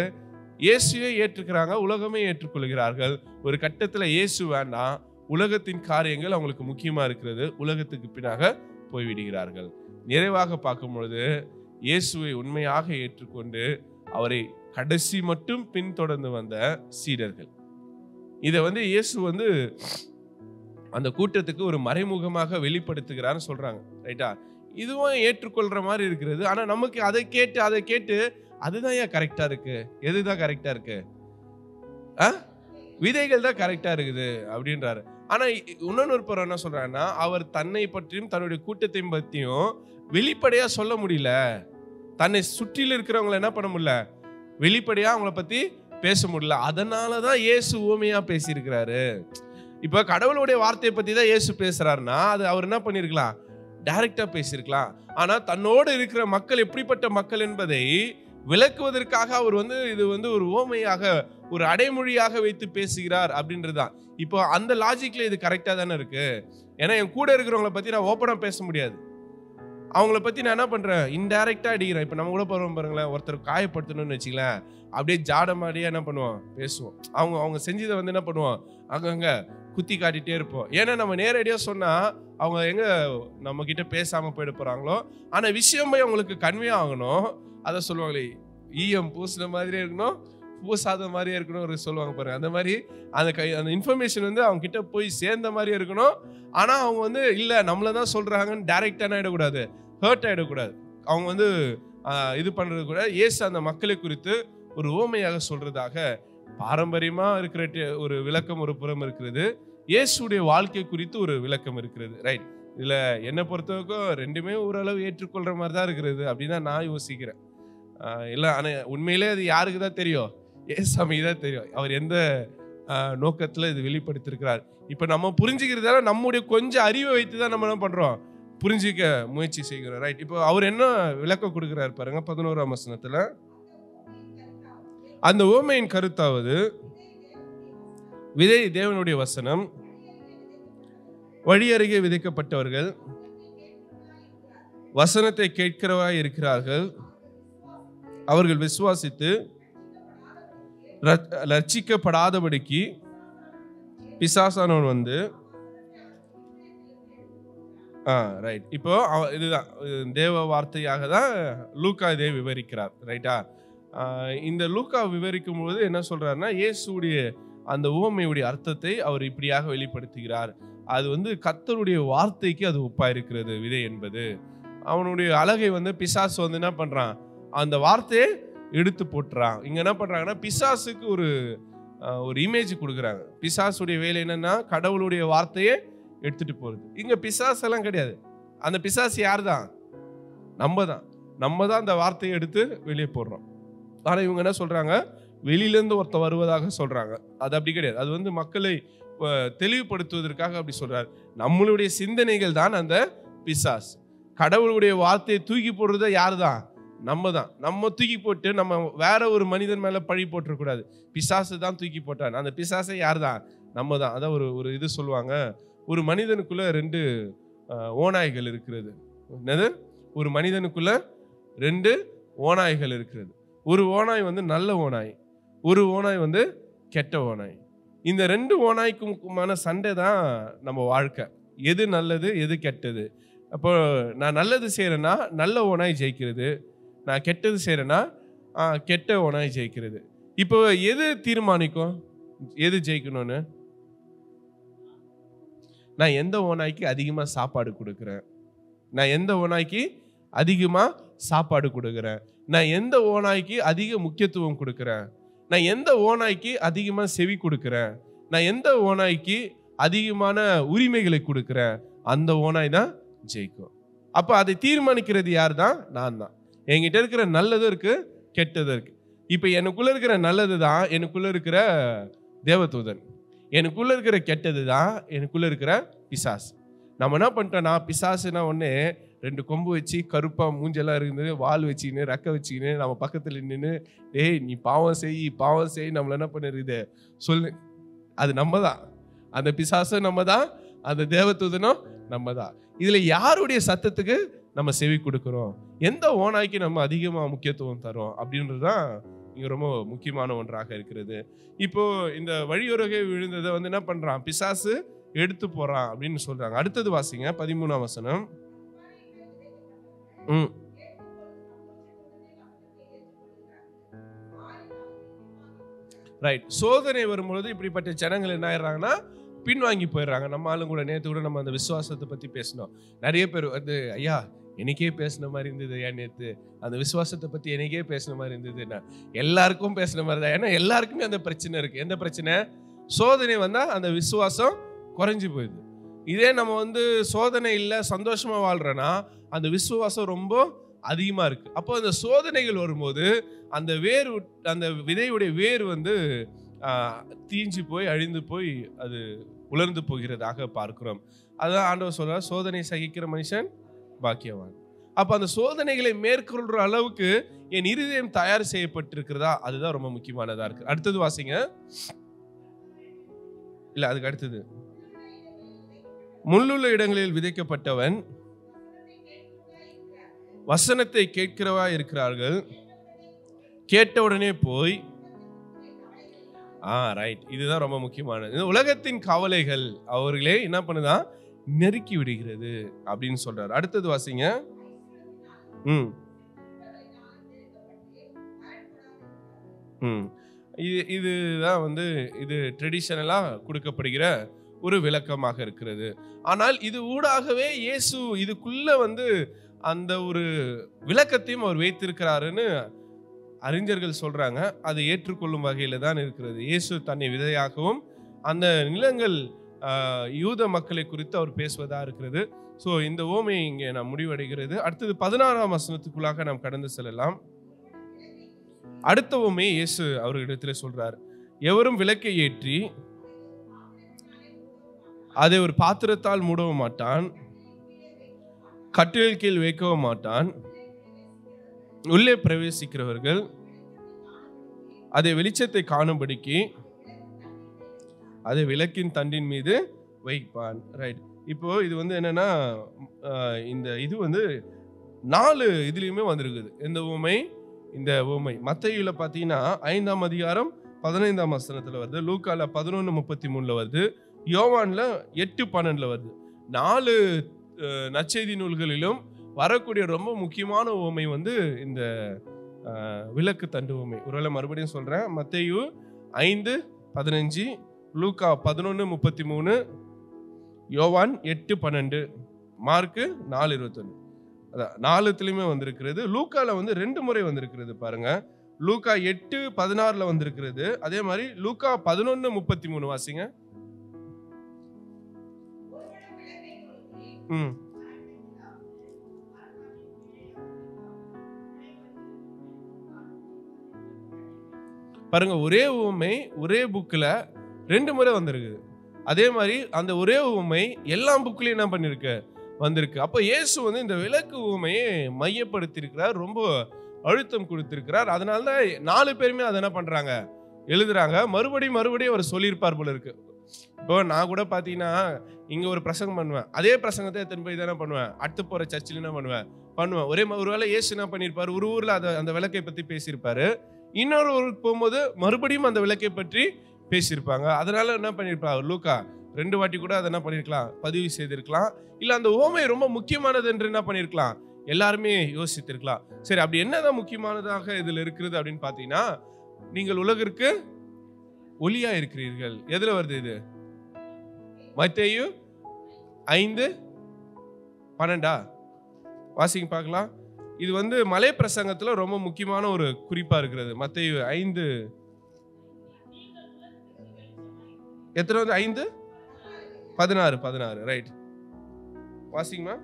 இயேசுவை ஏற்றுக்கிறாங்க, உலகமே ஏற்றுக்கொள்கிறார்கள். ஒரு கட்டத்துல இயேசு வேண்டாம், உலகத்தின் காரியங்கள் அவங்களுக்கு முக்கியமா இருக்கிறது, உலகத்துக்கு பின்னாக போய்விடுகிறார்கள். நிறைவாக பார்க்கும் பொழுது இயேசுவை உண்மையாக ஏற்றுக்கொண்டு அவரை கடைசி மட்டும் பின்தொடர்ந்து வந்த சீடர்கள். இதை வந்து இயேசு வந்து அந்த கூட்டத்துக்கு ஒரு மறைமுகமாக வெளிப்படுத்துகிறான்னு சொல்றாங்க. ரைட்டா? இதுவும் ஏற்றுக்கொள்ற மாதிரி இருக்கிறது. ஆனா நமக்கு அதை கேட்டு அதுதான் ஏன் கரெக்டா இருக்கு, எதுதான் கரெக்டா இருக்கு, விதைகள் தான் கரெக்டா இருக்குது அப்படின்றாரு. ஆனா இன்னொரு புறம் என்ன சொல்றாருன்னா, அவர் தன்னை பற்றியும் தன்னுடைய கூட்டத்தை பற்றியும் வெளிப்படையா சொல்ல முடியல, தன்னை சுற்றில இருக்கிறவங்களை என்ன பண்ண முடியல, வெளிப்படையா அவங்கள பத்தி பேச முடியல. அதனாலதான் இயேசு உவமையா பேசியிருக்கிறாரு. இப்ப கடவுளுடைய வார்த்தையை பத்தி தான் இயேசு பேசுறாருன்னா, அது அவர் என்ன பண்ணிருக்கலாம், டைரக்டா பேசியிருக்கலாம். ஆனா தன்னோடு இருக்கிற மக்கள் எப்படிப்பட்ட மக்கள் என்பதை விளக்குவதற்காக அவர் வந்து இது வந்து ஒரு உவமையாக ஒரு அடைமொழியாக வைத்து பேசுகிறார் அப்படின்றதுதான். இப்போ அந்த லாஜிக்ல இது கரெக்டா தானே இருக்கு. ஏன்னா என் கூட இருக்கிறவங்கள பத்தி நான் ஓப்பனா பேச முடியாது. அவங்கள பத்தி நான் என்ன பண்றேன், இன்டைரக்டா அடிக்கிறேன். இப்ப நம்ம கூட போறோம் பாருங்களேன், ஒருத்தர் காயப்படுத்தணும்னு வச்சுக்கலாம், அப்படியே ஜாடமாடியா என்ன பண்ணுவோம், பேசுவோம். அவங்க செஞ்சதை வந்து என்ன பண்ணுவோம், அங்கங்க குத்தி காட்டிட்டே இருப்போம். ஏன்னா நம்ம நேரடியா சொன்னா அவங்க எங்க நம்ம கிட்ட பேசாம போயிட போறாங்களோ. ஆனா விஷயம் போய் அவங்களுக்கு கன்வே ஆகணும். அதை சொல்லுவாங்களே, ஈயம் பூசின மாதிரியே இருக்கணும், பூசாத மாதிரியே இருக்கணும் சொல்லுவாங்க பாருங்க. அந்த மாதிரி அந்த இன்ஃபர்மேஷன் வந்து அவங்க கிட்ட போய் சேர்ந்த மாதிரியே இருக்கணும். ஆனா அவங்க வந்து இல்ல நம்மள தான் சொல்றாங்கன்னு டைரக்டா ஆயிடக்கூடாது, ஹர்ட் ஆயிடக்கூடாது. அவங்க வந்து இது பண்றது கூட இயேசு அந்த மக்களை குறித்து ஒரு உவமையாக சொல்றதாக பாரம்பரியமா இருக்கிற ஒரு விளக்கம் ஒரு புறம் இருக்கிறது, இயேசுடைய வாழ்க்கை குறித்து ஒரு விளக்கம் இருக்கிறது. ரைட், இதுல என்னை பொறுத்தவரைக்கும் ரெண்டுமே ஓரளவு ஏற்றுக்கொள்ற மாதிரி தான் இருக்கிறது அப்படின்னு நான் யோசிக்கிறேன். இல்லை, ஆனா உண்மையிலே அது யாருக்கு தான் தெரியும், ஏசாமி தான் தெரியும் அவர் எந்த நோக்கத்துல இது வெளிப்படுத்திருக்கிறார். இப்ப நம்ம புரிஞ்சுக்கிறதால நம்முடைய கொஞ்சம் அறிவை வைத்து தான் நம்ம என்ன பண்றோம், புரிஞ்சிக்க முயற்சி செய்கிறோம். ரைட், இப்போ அவர் என்ன விளக்கம் கொடுக்கிறார் பாருங்க 11ஆம் வசனத்துல. அந்த உவமையின் கருத்தாவது, விதை தேவனுடைய வசனம், வழி அருகே விதைக்கப்பட்டவர்கள் வசனத்தை கேட்கிறவராய் இருக்கிறார்கள். அவர்கள் விசுவாசித்து ரட்சிக்கப்படாதபடிக்கு பிசாசானவன் வந்து ரைட். இப்போ இதுதான் தேவ வார்த்தையாக தான் லூக்கா இதை விவரிக்கிறார். ரைட்டா, இந்த லூக்கா விவரிக்கும் போது என்ன சொல்றாருன்னா, இயேசுடைய அந்த உவமையுடைய அர்த்தத்தை அவர் இப்படியாக வெளிப்படுத்துகிறார். அது வந்து கர்த்தருடைய வார்த்தைக்கு அது ஒப்பா இருக்கிறது. விதை என்பது அவனுடைய அழகை வந்து பிசாசு வந்து என்ன பண்றான், அந்த வார்த்தையை எடுத்து போட்டுறான். இங்க என்ன பண்றாங்கன்னா, பிசாசுக்கு ஒரு இமேஜ் கொடுக்குறாங்க. பிசாசுடைய வேலை என்னன்னா, கடவுளுடைய வார்த்தையை எடுத்துட்டு போறது. இங்க பிசாசு எல்லாம் கிடையாது. அந்த பிசாசு யார் தான், நம்ம தான் அந்த வார்த்தையை எடுத்து வெளியே போடுறோம். ஆனா இவங்க என்ன சொல்றாங்க, வெளியிலேருந்து ஒருத்தர் வருவதாக சொல்றாங்க. அது அப்படி கிடையாது. அது வந்து மக்களை தெளிவுபடுத்துவதற்காக அப்படி சொல்றாரு. நம்மளுடைய சிந்தனைகள் தான் அந்த பிசாசு. கடவுளுடைய வார்த்தையை தூக்கி போடுறத யாரு தான், நம்ம தூக்கி போட்டு நம்ம வேற ஒரு மனிதன் மேல பழி போட்டுறக்கூடாது. பிசாசு தான் தூக்கி போட்டான். அந்த பிசாசை யார் தான், நம்ம தான். அதான் ஒரு இது சொல்லுவாங்க, ஒரு மனிதனுக்குள்ள 2 ஓநாய்கள் இருக்கிறது. என்னது, ஒரு மனிதனுக்குள்ள 2 ஓநாய்கள் இருக்கிறது. ஒரு ஓநாய் வந்து நல்ல ஓநாய், ஒரு ஓநாய் வந்து கெட்ட ஓநாய். இந்த 2 ஓநாய்க்குமான சண்டை தான் நம்ம வாழ்க்கை. எது நல்லது எது கெட்டது. அப்போ நான் நல்லது செய்யறேன்னா நல்ல ஓநாய் ஜெயிக்கிறது, நான் கெட்டது செய்யறேன்னா கெட்ட ஓநாய் ஜெயிக்கிறது. இப்போ எது தீர்மானிக்கும் எது ஜெயிக்கணும்னு? நான் எந்த ஓநாய்க்கு அதிகமா சாப்பாடு கொடுக்குறேன், நான் எந்த ஓநாய்க்கு அதிகமா சாப்பாடு கொடுக்குறேன், நான் எந்த ஓநாய்க்கு அதிக முக்கியத்துவம் கொடுக்குறேன், நான் எந்த ஓநாய்க்கு அதிகமா செவி கொடுக்குறேன், நான் எந்த ஓநாய்க்கு அதிகமான உரிமைகளை கொடுக்குறேன், அந்த ஓநாய் தான் ஜெயிக்கும். அப்ப அதை தீர்மானிக்கிறது யார் தான், நான் தான். என்கிட்ட இருக்கிற நல்லதும் இருக்கு கெட்டதும் இருக்கு. இப்ப எனக்குள்ள இருக்கிற நல்லது தான் எனக்குள்ள இருக்கிற தேவதூதன், எனக்குள்ள இருக்கிற கெட்டது தான் எனக்குள்ள இருக்கிற பிசாசு. நம்ம என்ன பண்ணிட்டோம்னா, பிசாசுனா ஒண்ணு 2 கொம்பு வச்சு கருப்பா மூஞ்செல்லாம் இருக்குது, வால் வச்சுக்கின்னு ரெக்க வச்சுக்கின்னு நம்ம பக்கத்துல நின்று, டேய் நீ பாவம் செய் நம்மள என்ன பண்ணிருக்குது சொல்லு. அது நம்ம தான், அந்த பிசாசும் நம்ம தான், அந்த தேவதூதனும் நம்ம தான். இதுல யாருடைய சத்தத்துக்கு நம்ம செவி கொடுக்கிறோம், எந்த ஓநாய்க்கு நம்ம அதிகமா முக்கியத்துவம் தரோம் அப்படின்றதுதான் இங்க ரொம்ப முக்கியமான ஒன்றாக இருக்கிறது. இப்போ இந்த வழியுறகை விழுந்ததை வந்து என்ன பண்றான், பிசாசு எடுத்து போறான் அப்படின்னு சொல்றாங்க. அடுத்தது வாசிங்க 13ஆம் வசனம். ரைட், சோதனை வரும்பொழுது இப்படிப்பட்ட ஜனங்கள் என்ன ஆயிடுறாங்கன்னா பின்வாங்கி போயிடுறாங்க. நம்ம ஆளுங்க கூட நேற்று கூட நம்ம அந்த விசுவாசத்தை பத்தி பேசணும். நிறைய பேர் வந்து, ஐயா எனக்கே பேசின மாதிரி இருந்தது, ஏன் நேற்று அந்த விசுவாசத்தை பத்தி எனக்கே பேசின மாதிரி இருந்ததுன்னா, எல்லாருக்கும் பேசின மாதிரி தான். ஏன்னா எல்லாருக்குமே அந்த பிரச்சனை இருக்கு. எந்த பிரச்சனை, சோதனை வந்தா அந்த விசுவாசம் குறைஞ்சு போயிடுது. இதே நம்ம வந்து சோதனை இல்லை சந்தோஷமா வாழ்றோன்னா அந்த விசுவாசம் ரொம்ப அதிகமா இருக்கு. அப்போ அந்த சோதனைகள் வரும்போது அந்த வேர், அந்த விதையுடைய வேர் வந்து தீஞ்சு போய் அழிந்து போய் அது உலர்ந்து போகிறதாக பார்க்கிறோம். அதான் ஆண்டவர் சொல்றார், சோதனை சகிக்கிற மனுஷன் பாக்கியவான். அப்ப அந்த சோதனைகளை மேற்கொள்ற அளவுக்கு என் இருதயம் தயார் செய்யப்பட்டிருக்கிறதா, அதுதான் ரொம்ப முக்கியமானதா இருக்கு. அடுத்தது வாசிங்க. இல்ல, அதுக்கு அடுத்தது, முள்ளுள்ள இடங்களில் விதைக்கப்பட்டவன் வசனத்தை கேட்கிறவா இருக்கிறார்கள், கேட்டவுடனே போய் ரைட், இதுதான் ரொம்ப முக்கியமானது. உலகத்தின் கவலைகள் அவர்களே என்ன பண்ணுதான், நெருக்கி விடுகிறது அப்படின்னு சொல்றாரு. அடுத்தது வாசிங்க. இதுதான் வந்து இது ட்ரெடிஷனலா கொடுக்கப்படுகிற ஒரு விளக்கமாக இருக்கிறது. ஆனால் இது ஊடாகவே இயேசு இதுக்குள்ள வந்து அந்த ஒரு விளக்கத்தையும் அவர் வைத்திருக்கிறாருன்னு அறிஞர்கள் சொல்றாங்க. அதை ஏற்றுக்கொள்ளும் வகையில தான் இருக்கிறது. இயேசு தன்னை விதையாகவும் அந்த நிலங்கள் யூத மக்களை குறித்து அவர் பேசுவதா இருக்கிறது. ஸோ இந்த ஓமை இங்கே நாம் முடிவடைகிறது. அடுத்தது 16ஆம் வசனத்துக்குள்ளாக நாம் கடந்து செல்லலாம். அடுத்த ஓமையை இயேசு அவர்களிடத்தில் சொல்றார். எவரும் விளக்கை ஏற்றி அதை ஒரு பாத்திரத்தால் மூடவும் மாட்டான், கட்டிலின் கீழ் வைக்கவும் மாட்டான். உள்ளே பிரவேசிக்கிறவர்கள் அதை வெளிச்சத்தை காணும்படிக்கு அதை விளக்கின் தண்டின் மீது வைப்பான். ரைட். இப்போ இது வந்து என்னன்னா, இந்த இது வந்து 4 இதுலயுமே வந்திருக்குது இந்த ஊமை. இந்த ஊமை மத்தேயுல பாத்தீங்கன்னா 5ஆம் அதிகாரம் 15ஆம் வசனத்துல வருது, லூக்கால 11:33 வருது, யோவான்ல 8:12 வருது. 4 நற்செய்தி நூல்களிலும் வரக்கூடிய ரொம்ப முக்கியமான ஊமை வந்து இந்த விளக்கு தண்டு ஊமை. ஒருவேளை மறுபடியும் சொல்றேன். மத்தேயு 5:15, லூக்கா 11:33, யோவான் 8:12, மார்க்கு 4:21. அதான் 4த்துலயுமே வந்திருக்கிறது. லூக்கால வந்து 2 முறை வந்திருக்கிறது பாருங்க. லூக்கா 8:16 வந்திருக்கிறது. அதே மாதிரி லூக்கா 11:33 வாசிங்க. பாருங்க, ஒரே உவமை ஒரே புக்ல 2 முறை வந்திருக்குது. அதே மாதிரி அந்த ஒரே உவமை எல்லா புக்லயும் என்ன பண்ணிருக்கு, வந்திருக்கு. அப்ப இயேசு வந்து இந்த விளக்கு உவமையை மையப்படுத்தி இருக்கிறார், ரொம்ப அழுத்தம் கொடுத்திருக்கிறார். அதனாலதான் 4 பேருமே அதை என்ன பண்றாங்க, எழுதுறாங்க. மறுபடியும் அவர் சொல்லியிருப்பார் போல இருக்கு. இப்போ நான் கூட பாத்தீங்கன்னா இங்க ஒரு பிரசங்கம் பண்ணுவேன், அதே பிரசங்கத்தை எத்தனை போய் தானே பண்ணுவேன், அடுத்து போற சர்ச்சில் என்ன பண்ணுவேன். ஒருவேளை இயேசு என்ன பண்ணிருப்பாரு, ஒரு ஊர்ல அந்த விளக்கை பத்தி பேசியிருப்பாரு, இன்னொரு ஊருக்கு போகும்போது மறுபடியும் அந்த விளக்கை பற்றி பேசியிருப்பாங்க. அதனால என்ன பண்ணிருப்பாரு லூக்கா 2 வாட்டி கூட அதை என்ன பண்ணிருக்கலாம், பதிவு செய்திருக்கலாம். இல்ல அந்த ஓமை ரொம்ப முக்கியமானது என்று என்ன பண்ணிருக்கலாம், எல்லாருமே யோசித்திருக்கலாம். சரி, அப்படி என்னதான் முக்கியமானதாக இதுல இருக்கிறது அப்படின்னு பாத்தீங்கன்னா, நீங்கள் உலகிற்கு ஒளியா இருக்கிறீர்கள். எதுல வருது இது? மத்தேயு 5:12 வாசிங்க பார்க்கலாம். இது வந்து மலை பிரசங்கத்துல ரொம்ப முக்கியமான ஒரு குறிப்பா இருக்கிறது. மத்தேயு 5 எத்தனை வந்து 5:16 ரைட். வாசிங்கம்மா.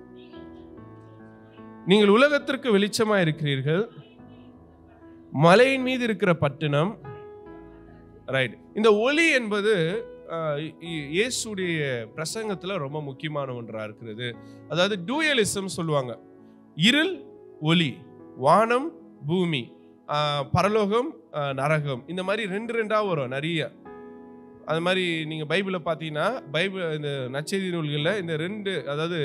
நீங்கள் உலகத்திற்கு வெளிச்சமா இருக்கிறீர்கள், மலையின் மீது இருக்கிற பட்டணம். ரைட். இந்த ஒளி என்பது இயேசுடைய பிரசங்கத்துல ரொம்ப முக்கியமான ஒன்றா இருக்கிறது. அதாவது டூயலிசம் சொல்லுவாங்க. இருள் ஒளி, வானம் பூமி, பரலோகம் நரகம், இந்த மாதிரி 2 வரும் நிறைய. அது மாதிரி நீங்க பைபிள பாத்தீங்கன்னா, பைபிள் இந்த நற்செய்தி நூல்கள்ல இந்த 2, அதாவது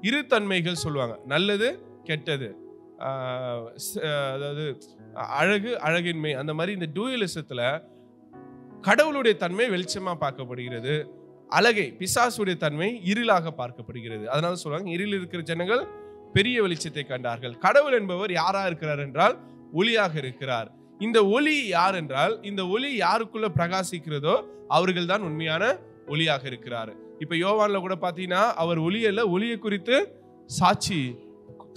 இரு தன்மைகள் சொல்லுவாங்க, நல்லது கெட்டது, அதாவது அழகு அழகின்மை. அந்த மாதிரி இந்த டூயலிசத்துல கடவுளுடைய தன்மை வெளிச்சமா பார்க்கப்படுகிறது, அழகை பிசாசுடைய தன்மை இருளாக பார்க்கப்படுகிறது. அதனால சொல்லுவாங்க, இருளில் இருக்கிற ஜனங்கள் பெரிய வெளிச்சத்தை கண்டார்கள். கடவுள் என்பவர் யாரா இருக்கிறார் என்றால் ஒளியாக இருக்கிறார். இந்த ஒளி யார் என்றால், இந்த ஒளி யாருக்குள்ள பிரகாசிக்கிறதோ அவர்கள் தான் உண்மையான ஒளியாக இருக்கிறார். இப்ப யோவான்ல கூட பாத்தீங்கன்னா, அவர் ஒளியல்ல, ஒளியை குறித்து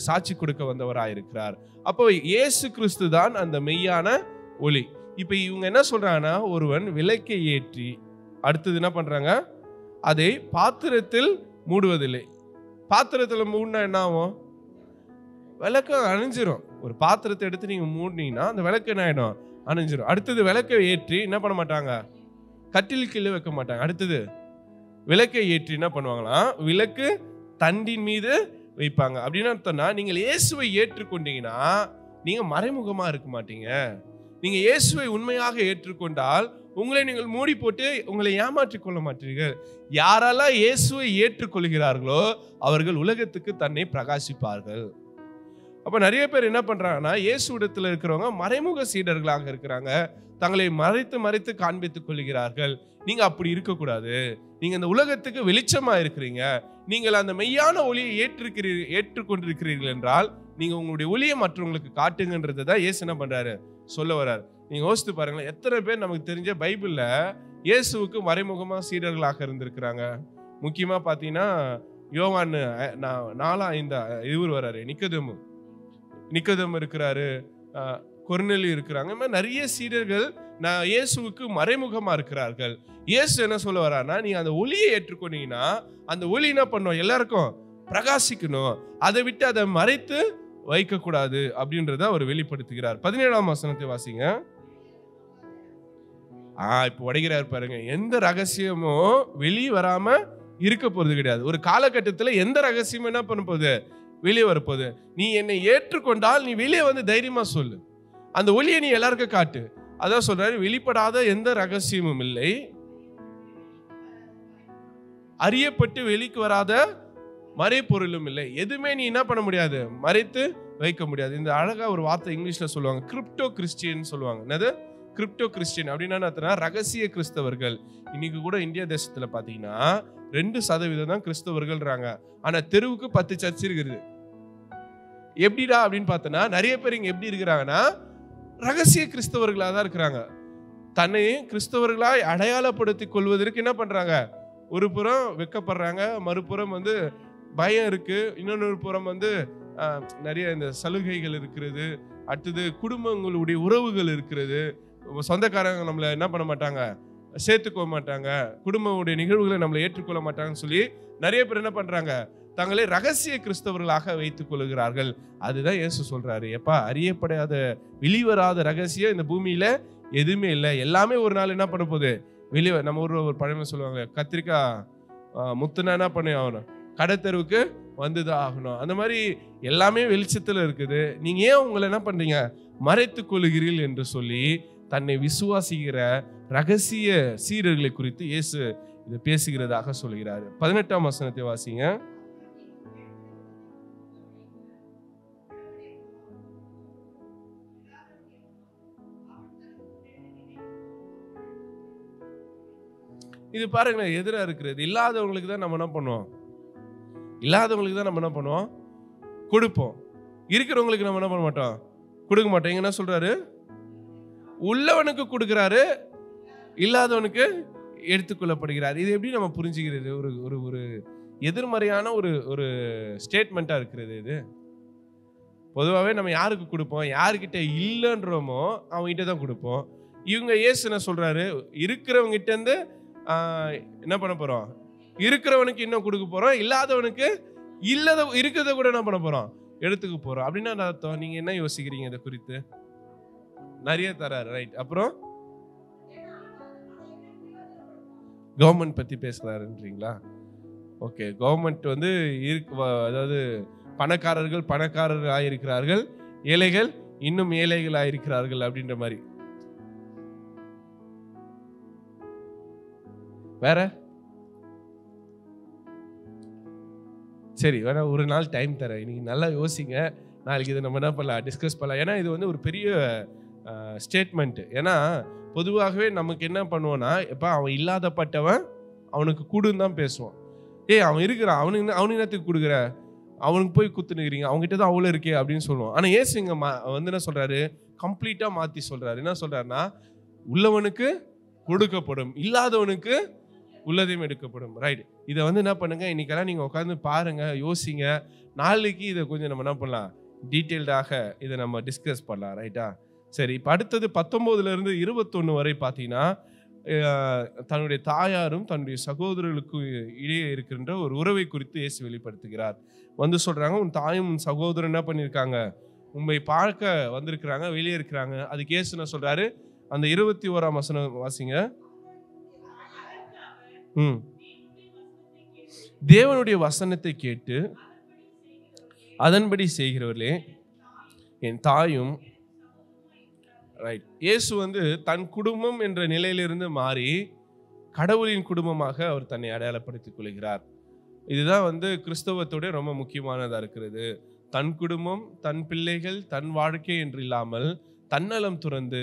சாட்சி கொடுக்க வந்தவராயிருக்கிறார். அப்போ இயேசு கிறிஸ்து தான் அந்த மெய்யான ஒளி. இப்ப இவங்க என்ன சொல்றாங்கன்னா, ஒருவன் விளக்கை ஏற்றி அடுத்தது என்ன பண்றாங்க, அதை பாத்திரத்தில் மூடுவதில்லை. பாத்திரத்துல மூடினா என்ன ஆகும், விளக்கு அணிஞ்சிரும். ஒரு பாத்திரத்தை எடுத்து நீங்க மூடினீங்கன்னா அந்த விளக்கு என்ன ஆயிடும், அணிஞ்சிரும். அடுத்தது விளக்கை ஏற்றி என்ன பண்ண மாட்டாங்க, கட்டில் கீழே வைக்க மாட்டாங்க. அடுத்தது விளக்கை ஏற்றி என்ன பண்ணுவாங்களா, விளக்கு தண்டின் மீது வைப்பாங்க. அப்படின்னு அர்த்தம்னா, நீங்கள் இயேசுவை ஏற்றுக்கொண்டீங்கன்னா நீங்க மறைமுகமா இருக்க மாட்டீங்க. நீங்க இயேசுவை உண்மையாக ஏற்றுக்கொண்டால் உங்களை நீங்கள் மூடி போட்டு உங்களை ஏமாற்றிக் கொள்ள மாட்டீர்கள். யாரெல்லாம் இயேசுவை ஏற்றுக்கொள்கிறார்களோ அவர்கள் உலகத்துக்கு தன்னை பிரகாசிப்பார்கள். அப்ப நிறைய பேர் என்ன பண்றாங்கன்னா, இயேசு இடத்துல இருக்கிறவங்க மறைமுக சீடர்களாக இருக்கிறாங்க. தங்களை மறைத்து மறைத்து காண்பித்துக் கொள்கிறார்கள். நீங்க அப்படி இருக்கக்கூடாது. நீங்க இந்த உலகத்துக்கு வெளிச்சமா இருக்கிறீங்க. நீங்கள் அந்த மெய்யான ஒளியை ஏற்றுக்கொண்டிருக்கிறீர்கள் என்றால் நீங்க உங்களுடைய ஒளியை மற்றவங்களுக்கு காட்டுங்கன்றதை தான் இயேசு என்ன பண்றாரு சொல்ல வர்றாரு. நீங்க யோசித்து பாருங்களேன், எத்தனை பேர் நமக்கு தெரிஞ்ச பைபிள்ல இயேசுவுக்கு மறைமுகமா சீடர்களாக இருந்திருக்கிறாங்க. முக்கியமா பாத்தீங்கன்னா யோவான் 4:5 இவர் வர்றாரு, நிக்கோதேமு இருக்கிறாரு, கொர்நேலியு இருக்கிறாங்க. இந்த மாதிரி நிறைய சீடர்கள் இயேசுவுக்கு மறைமுகமா இருக்கிறார்கள். இயேசு என்ன சொல்ல வர்றாருன்னா, நீங்க அந்த ஒளியை ஏற்றுக்கொண்டீங்கன்னா அந்த ஒளி என்ன பண்ணும், எல்லாருக்கும் பிரகாசிக்கணும். அதை விட்டு அதை மறைத்து வைக்க கூடாது அப்படின்றத அவர் வெளிப்படுத்துகிறார். 17ஆம் வசனத்தை வாசிங்க. இப்ப உடைகிறார் பாருங்க. எந்த ரகசியமும் வெளியே வராம இருக்க போறது கிடையாது. ஒரு காலகட்டத்துல எந்த ரகசியமும் என்ன பண்ண போகுது, வெளியே வரப்போகுது. நீ என்னை ஏற்றுக்கொண்டால் நீ வெளியே வந்து தைரியமா சொல்லு, அந்த ஒளியை நீ எல்லாருக்கும் காட்டு. அதான் சொல்றாரு, வெளிப்படாத எந்த ரகசியமும் இல்லை, அறியப்பட்டு வெளிக்கு வராத மறைப்பொருளும் இல்லை. எதுவுமே நீ என்ன பண்ண முடியாது, மறைத்து வைக்க முடியாது. இந்த அழகா ஒரு வார்த்தை இங்கிலீஷ்ல சொல்லுவாங்க, கிரிப்டோ கிறிஸ்டியன் சொல்லுவாங்க. என்னது கிரிப்டோ கிறிஸ்டியன் அப்படின்னா ரகசிய கிறிஸ்தவர்கள். இன்னைக்கு கூட இந்தியா தேசத்துல பாத்தீங்கன்னா 2% தான் கிறிஸ்தவர்கள்றாங்க. ஆனா தெருவுக்கு 10 சர்ச் இருக்குது. எப்படிடா அப்படின்னு பார்த்தோன்னா, நிறைய பேர் இங்க எப்படி இருக்கிறாங்கன்னா ரகசிய கிறிஸ்தவர்களா தான் இருக்கிறாங்க. தன்னை கிறிஸ்தவர்களாய் அடையாளப்படுத்திக் கொள்வதற்கு என்ன பண்றாங்க, ஒரு புறம் வெக்கப்படுறாங்க, மறுபுறம் வந்து பயம் இருக்கு, இன்னொரு புறம் வந்து நிறைய இந்த சலுகைகள் இருக்கிறது, அடுத்தது குடும்பங்களுடைய உறவுகள் இருக்கிறது, சொந்தக்காரங்க நம்மளை என்ன பண்ண மாட்டாங்க, சேர்த்துக்க மாட்டாங்க, குடும்பங்களுடைய நிகழ்வுகளை நம்மளை ஏற்றுக்கொள்ள மாட்டாங்கன்னு சொல்லி நிறைய பேர் என்ன பண்றாங்க, தங்களை ரகசிய கிறிஸ்தவர்களாக வைத்துக் கொள்கிறார்கள். அதுதான் இயேசு சொல்றாரு, எப்பா அறியப்படாத வெளிவராத ரகசியம் இந்த பூமியில எதுவுமே இல்லை, எல்லாமே ஒரு நாள் என்ன பண்ண போகுது வெளியே. நம்ம ஊர்ல ஒரு பழமை சொல்லுவாங்க, கத்திரிக்காய் முத்துனா என்ன பண்ணி ஆகணும், கடைத்தெருவுக்கு வந்துதான் ஆகணும். அந்த மாதிரி எல்லாமே வெளிச்சத்துல இருக்குது. நீங்க ஏன் உங்களை என்ன பண்றீங்க, மறைத்துக் கொள்கிறீர்கள் என்று சொல்லி தன்னை விசுவாசிக்கிற ரகசிய சீடர்களை குறித்து இயேசு இதை பேசுகிறதாக சொல்கிறாரு. 18ஆம் வசனத்தை வாசிங்க. இது பாருங்களேன், எதிரா இருக்கிறது. இல்லாதவங்களுக்கு தான் நம்ம என்ன பண்ணுவோம், கொடுப்போம். இருக்கிறவங்களுக்கு நம்ம என்ன பண்ண மாட்டோம், கொடுக்க மாட்டோம். என்ன சொல்றாரு, உள்ளவனுக்கு கொடுக்கிறாரு, இல்லாதவனுக்கு எடுத்துக்கொள்ளப்படுகிறார். இது எப்படி நம்ம புரிஞ்சுக்கிறது, ஒரு எதிர்மறையான ஒரு ஸ்டேட்மெண்டா இருக்கிறது. இது பொதுவாகவே நம்ம யாருக்கு கொடுப்போம், யாருக்கிட்ட இல்லைன்றோமோ அவங்ககிட்ட தான் கொடுப்போம். இவங்க இயேசு என்ன சொல்றாரு, இருக்கிறவங்க கிட்ட இருந்து என்ன பண்ண போறோம், இருக்கிறவனுக்கு இன்னும் கொடுக்க போறோம், இல்லாதவனுக்கு இருக்கிறத கூட என்ன பண்ண போறோம், எடுத்துக்க போறோம். அப்படின்னா அர்த்தம், நீங்க என்ன யோசிக்கிறீங்க இதை குறித்து? நிறைய தராரு, ரைட். அப்புறம் கவர்மெண்ட் பத்தி பேசுறாருன்றீங்களா? ஓகே, கவர்மெண்ட் வந்து அதாவது பணக்காரர்கள் ஆயிருக்கிறார்கள், ஏழைகள் இன்னும் ஏழைகள் ஆயிருக்கிறார்கள் அப்படின்ற மாதிரி. வேற சரி, வேணா ஒரு நாள் டைம் தரேன், இன்னைக்கு நல்லா யோசிங்க, நாளைக்கு இதை நம்ம என்ன பண்ணலாம், டிஸ்கஸ் பண்ணலாம். ஏன்னா இது வந்து ஒரு பெரிய ஸ்டேட்மெண்ட். ஏன்னா பொதுவாகவே நமக்கு என்ன பண்ணுவோம்னா, எப்போ அவன் இல்லாதப்பட்டவன் அவனுக்கு கூடுன்னு தான் பேசுவான். அவன் இருக்கிறான், அவனுக்கு என்னத்துக்கு கொடுக்குற, அவனுக்கு போய் குத்துனுக்கிறீங்க, அவங்ககிட்ட தான் அவ்வளோ இருக்கே அப்படின்னு சொல்லுவான். ஆனால் ஏசு இங்க வந்து என்ன சொல்றாரு, கம்ப்ளீட்டா மாத்தி சொல்றாரு. என்ன சொல்றாருன்னா, உள்ளவனுக்கு கொடுக்கப்படும், இல்லாதவனுக்கு உள்ளதையும் எடுக்கப்படும். ரைட். இதை வந்து என்ன பண்ணுங்க, இன்னைக்கெல்லாம் நீங்க உட்காந்து பாருங்க, யோசிங்க. நாளைக்கு இதை கொஞ்சம் நம்ம என்ன பண்ணலாம், டீட்டெயில்டாக இதை நம்ம டிஸ்கஸ் பண்ணலாம். ரைட்டா? சரி, இப்போ அடுத்தது 19 இருந்து 21 வரை பார்த்தீங்கன்னா, தன்னுடைய தாயாரும் தன்னுடைய சகோதரர்களுக்கு இடையே இருக்கின்ற ஒரு உறவை குறித்து இயேசு வெளிப்படுத்துகிறார். வந்து சொல்றாங்க, உன் தாயும் உன் சகோதரன் என்ன பண்ணியிருக்காங்க, உண்மை பார்க்க வந்திருக்கிறாங்க, வெளியே இருக்கிறாங்க. அதுக்கு இயேசு என்ன சொல்றாரு, அந்த 21ஆம் வசனம் வாசிங்க. தேவனுடைய வசனத்தை கேட்டு அதன்படி செய்கிறவர்களே என் தாயும். ரைட். இயேசு தன் குடும்பம் என்ற நிலையிலிருந்து மாறி கடவுளின் குடும்பமாக அவர் தன்னை அடையாளப்படுத்திக் கொள்கிறார். இதுதான் கிறிஸ்தவத்தோட ரொம்ப முக்கியமானதா இருக்கிறது. தன் குடும்பம், தன் பிள்ளைகள், தன் வாழ்க்கை என்று இல்லாமல் தன்னலம் துறந்து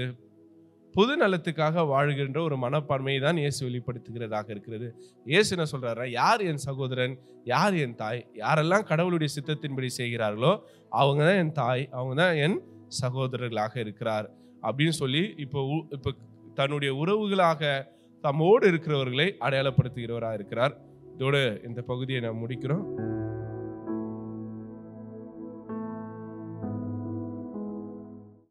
பொது நலத்துக்காக வாழ்கின்ற ஒரு மனப்பான்மையை தான் இயேசு வெளிப்படுத்துகிறதாக இருக்கிறது. இயேசு என்ன சொல்றாரு? யார் என் சகோதரன், யார் என் தாய், யாரெல்லாம் கடவுளுடைய சித்தத்தின்படி செய்கிறார்களோ அவங்க தான் என் தாய், அவங்க தான் என் சகோதரர்களாக இருக்கிறார் அப்படின்னு சொல்லி இப்போ தன்னுடைய உறவுகளாக தம்மோடு இருக்கிறவர்களை அடையாளப்படுத்துகிறவராக இருக்கிறார். இதோடு இந்த பகுதியை நாம் முடிக்கிறோம்.